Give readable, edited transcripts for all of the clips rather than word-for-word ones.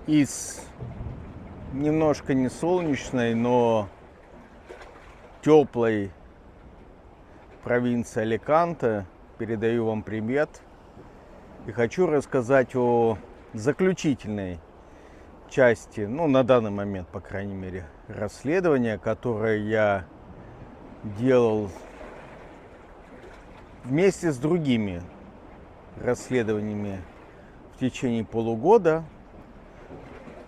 из немножко не солнечной, но теплой провинции Аликанте передаю вам привет и хочу рассказать о заключительной части, на данный момент, по крайней мере, расследования, которое я делал вместе с другими расследованиями в течение полугода.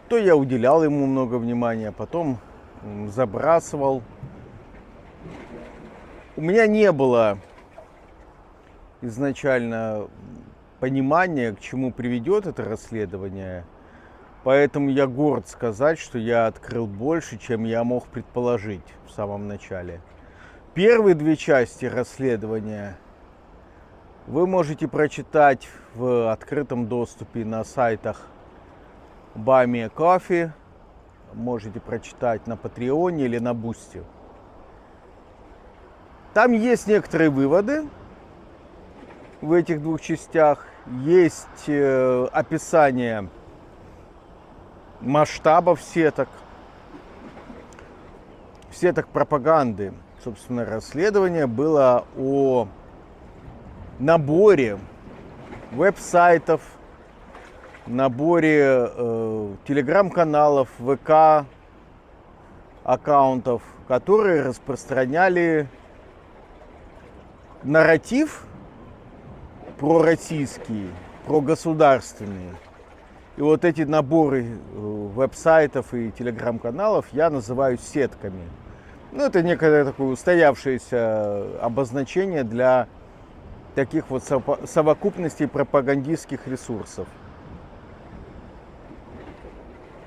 То я уделял ему много внимания, потом забрасывал. У меня не было изначально понимания, к чему приведет это расследование, поэтому я горд сказать, что я открыл больше, чем я мог предположить в самом начале. Первые две части расследования вы можете прочитать в открытом доступе на сайтах Buy Me a Coffee, можете прочитать на Патреоне или на Бусти. Там есть некоторые выводы в этих двух частях, есть описание масштабов сеток пропаганды. Собственно, расследование было о наборе веб-сайтов, наборе телеграм-каналов, ВК аккаунтов, которые распространяли нарратив пророссийский, прогосударственный. И вот эти наборы веб-сайтов и телеграм-каналов я называю сетками. Это некое такое устоявшееся обозначение для таких вот совокупностей пропагандистских ресурсов.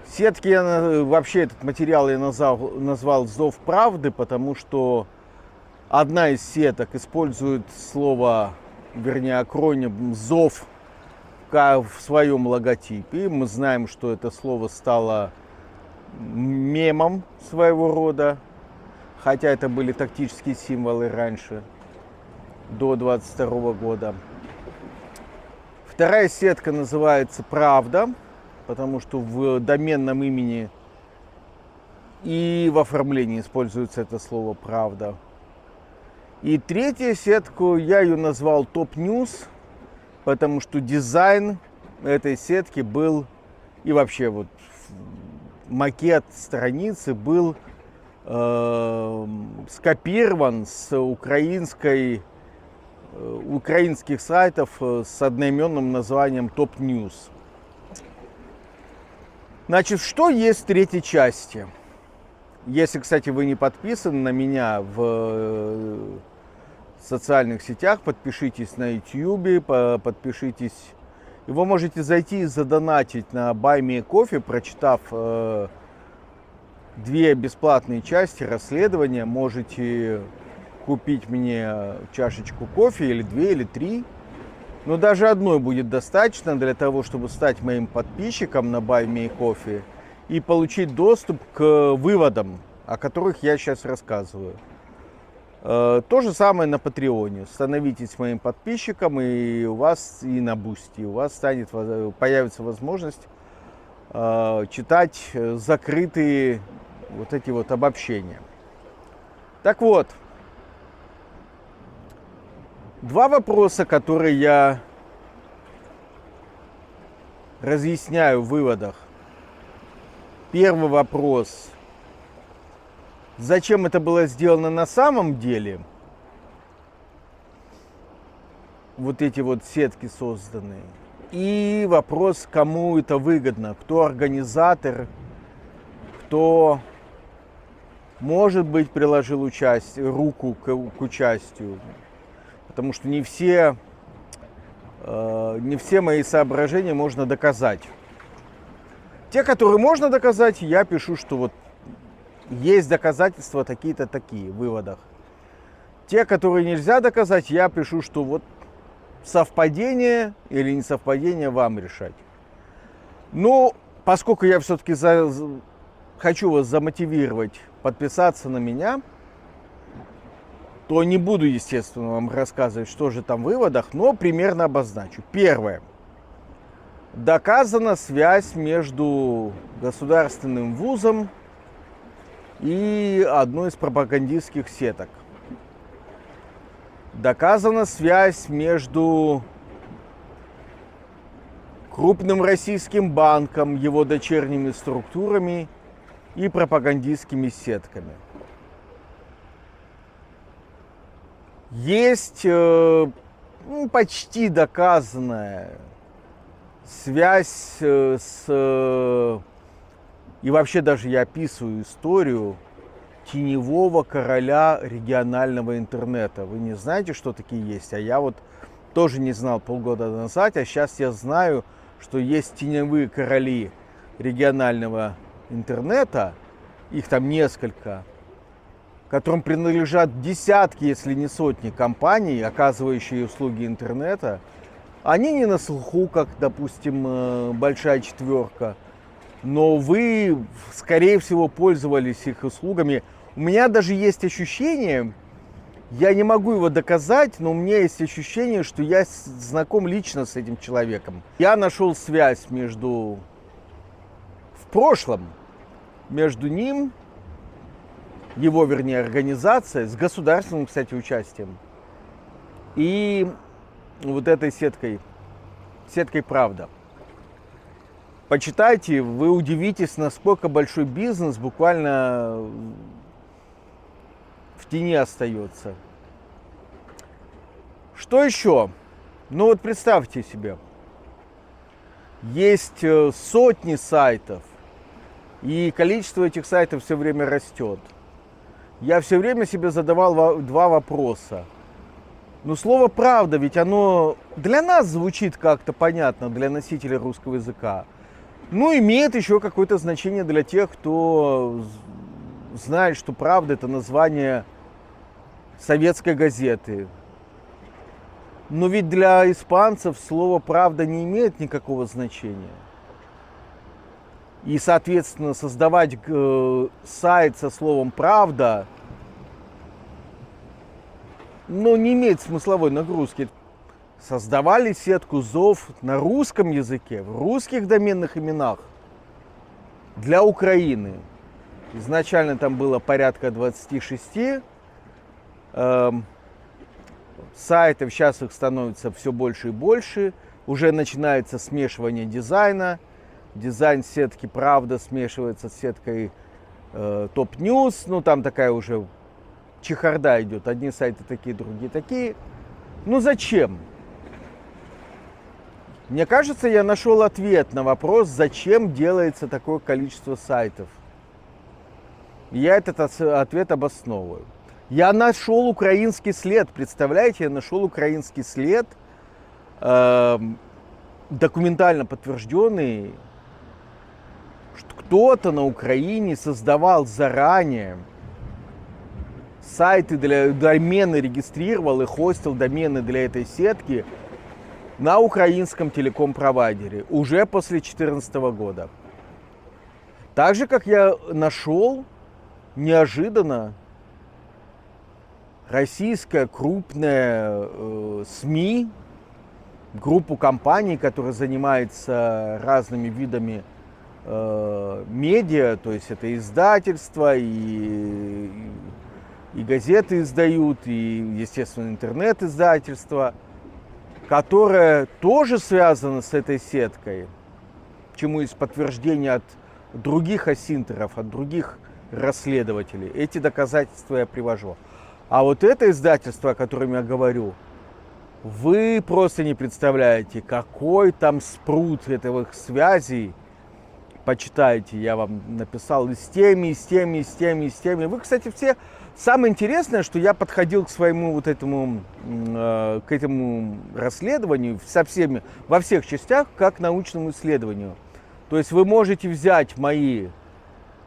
Сетки, вообще этот материал я назвал «Зов правды», потому что одна из сеток использует слово, вернее акроним «Зов» в своем логотипе. И мы знаем, что это слово стало мемом своего рода, хотя это были тактические символы раньше, до 22 года. Вторая сетка называется «Правда», потому что в доменном имени и в оформлении используется это слово «Правда». И третью сетку я ее назвал «Топ Ньюс», потому что дизайн этой сетки был, и вообще вот макет страницы был скопирован с украинских сайтов с одноименным названием «Топ Ньюс». Значит, что есть в третьей части? Если, кстати, вы не подписаны на меня в социальных сетях, подпишитесь на YouTube, подпишитесь. И вы можете зайти и задонатить на Buy Me a Coffee, прочитав две бесплатные части расследования. Можете купить мне чашечку кофе, или две, или три. Но даже одной будет достаточно для того, чтобы стать моим подписчиком на Buy Me a Coffee и получить доступ к выводам, о которых я сейчас рассказываю. То же самое на Патреоне. Становитесь моим подписчиком, и у вас и на Бусти у вас появится возможность читать закрытые вот эти вот обобщения. Так вот, два вопроса, которые я разъясняю в выводах. Первый вопрос: зачем это было сделано на самом деле? Вот эти вот сетки созданы. И вопрос, кому это выгодно, кто организатор, кто, может быть, приложил руку к участию. Потому что не все мои соображения можно доказать. Те, которые можно доказать, я пишу, что вот есть доказательства такие-то такие в выводах. Те, которые нельзя доказать, я пишу, что вот совпадение или не совпадение вам решать. Но поскольку я все-таки хочу вас замотивировать подписаться на меня, то не буду, естественно, вам рассказывать, что же там в выводах, но примерно обозначу. Первое. доказана связь между государственным вузом и одной из пропагандистских сеток. Доказана связь между крупным российским банком, его дочерними структурами и пропагандистскими сетками. Есть почти доказанная связь и вообще даже я описываю историю теневого короля регионального интернета. Вы не знаете, что такие есть? А я вот тоже не знал полгода назад, а сейчас я знаю, что есть теневые короли регионального интернета, их там несколько, которым принадлежат десятки, если не сотни компаний, оказывающие услуги интернета. Они не на слуху, как, допустим, Большая Четверка, но вы, скорее всего, пользовались их услугами. У меня даже есть ощущение, я не могу его доказать, но у меня есть ощущение, что я знаком лично с этим человеком. Я нашел связь в прошлом, между ним, его, вернее, организация, с государственным, кстати, участием, и вот этой сеткой «Правда». Почитайте, вы удивитесь, насколько большой бизнес буквально в тени остается. Что еще? Ну вот представьте себе, есть сотни сайтов, и количество этих сайтов все время растет. Я все время себе задавал два вопроса. Но слово «правда», ведь оно для нас звучит как-то понятно, для носителя русского языка. Ну, имеет еще какое-то значение для тех, кто знает, что «Правда» — это название советской газеты. Но ведь для испанцев слово «правда» не имеет никакого значения. И, соответственно, создавать сайт со словом «правда», не имеет смысловой нагрузки. Создавали сетку ЗОВ на русском языке, в русских доменных именах для Украины. Изначально там было порядка 26 сайтов, сейчас их становится все больше и больше. Уже начинается смешивание дизайна. Дизайн сетки «Правда» смешивается с сеткой Топ Ньюс. Там такая уже чехарда идет. Одни сайты такие, другие такие. Зачем? Мне кажется, я нашел ответ на вопрос, зачем делается такое количество сайтов. Я этот ответ обосновываю. Я нашел украинский след, представляете, я нашел украинский след, документально подтвержденный, что кто-то на Украине создавал заранее сайты домены регистрировал и хостил домены для этой сетки на украинском телеком-провайдере уже после 2014 года. Так же, как я нашел неожиданно российская крупная СМИ, группу компаний, которая занимается разными видами медиа, то есть это издательства, и газеты издают, и, естественно, интернет-издательства, которое тоже связано с этой сеткой, чему есть подтверждение от других осинтеров, от других расследователей. Эти доказательства я привожу. А вот это издательство, о котором я говорю, вы просто не представляете, какой там спрут этих связей. Почитайте, я вам написал и с теми, и с теми, и с теми, и с теми. Вы, кстати, все... Самое интересное, что я подходил к своему к этому расследованию со всеми, во всех частях, как к научному исследованию. То есть вы можете взять мои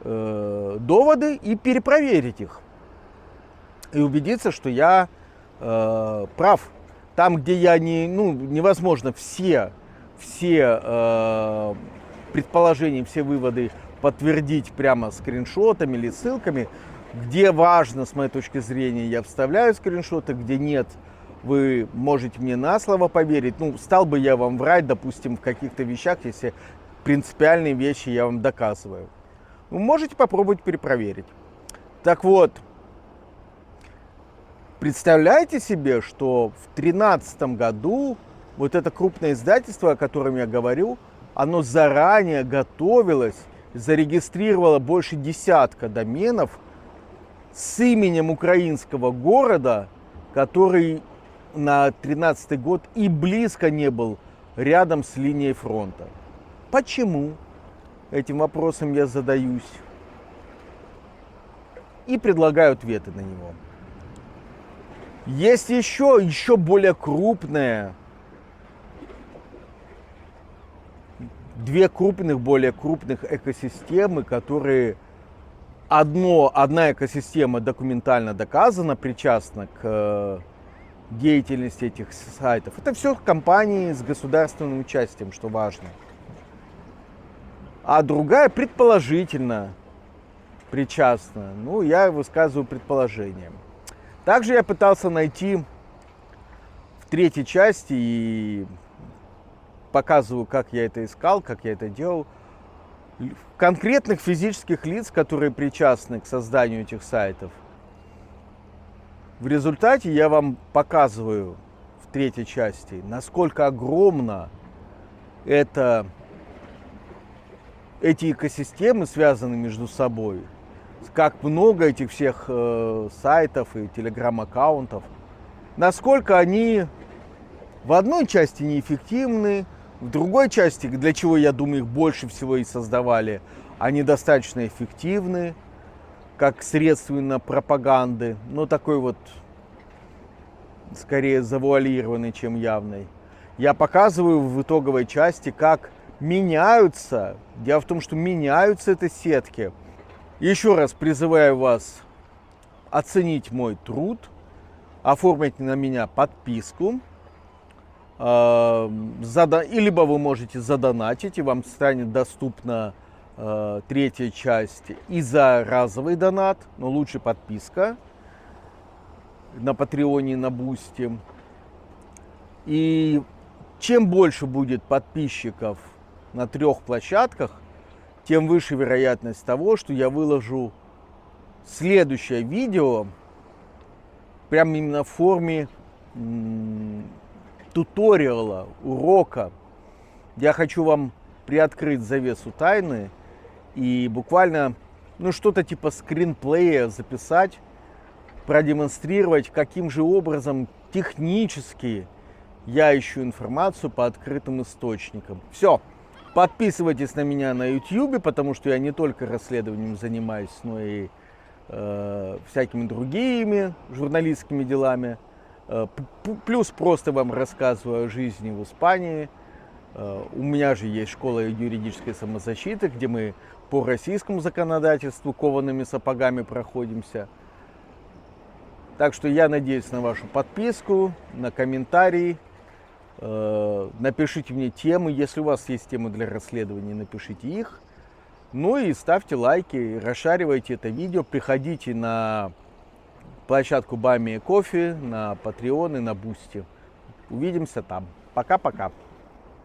доводы и перепроверить их. И убедиться, что я прав. Там, где я невозможно все предположения, все выводы подтвердить прямо скриншотами или ссылками, где важно, с моей точки зрения, я вставляю скриншоты, где нет, вы можете мне на слово поверить. Ну, стал бы я вам врать, допустим, в каких-то вещах, если принципиальные вещи я вам доказываю. Вы можете попробовать перепроверить. Так вот, представляете себе, что в 2013 году вот это крупное издательство, о котором я говорю, оно заранее готовилось, зарегистрировало больше десятка доменов с именем украинского города, который на 2013 год и близко не был рядом с линией фронта. Почему? Этим вопросом я задаюсь. И предлагаю ответы на него. Есть еще более крупные, более крупных экосистемы, которые одна экосистема документально доказана, причастна к деятельности этих сайтов. Это все компании с государственным участием, что важно. А другая предположительно причастна. Ну, я высказываю предположение. Также я пытался найти в третьей части и показываю, как я это искал, как я это делал, конкретных физических лиц, которые причастны к созданию этих сайтов. В результате я вам показываю в третьей части, насколько огромно эти экосистемы связаны между собой, как много этих всех сайтов и телеграм-аккаунтов, насколько они в одной части неэффективны, в другой части, для чего, я думаю, их больше всего и создавали, они достаточно эффективны, как средство именно пропаганды, но такой вот, скорее завуалированный, чем явный. Я показываю в итоговой части, как меняются, дело в том, что меняются эти сетки. Еще раз призываю вас оценить мой труд, оформить на меня подписку, либо вы можете задонатить, и вам станет доступна третья часть и за разовый донат, но лучше подписка на Патреоне и на Бусти. И чем больше будет подписчиков на 3 площадках, тем выше вероятность того, что я выложу следующее видео прямо именно в форме туториала, урока. Я хочу вам приоткрыть завесу тайны и буквально что-то типа скринплея записать, продемонстрировать, каким же образом технически я ищу информацию по открытым источникам. Все, подписывайтесь на меня на YouTube, потому что я не только расследованием занимаюсь, но и всякими другими журналистскими делами. Плюс просто вам рассказываю о жизни в Испании. У меня же есть школа юридической самозащиты, где мы по российскому законодательству коваными сапогами проходимся. Так что я надеюсь на вашу подписку, на комментарии. Напишите мне темы, если у вас есть темы для расследования, напишите их. Ну и ставьте лайки, расшаривайте это видео, приходите на площадку Buy Me Coffee, на Patreon и на Boosty. Увидимся там. Пока-пока.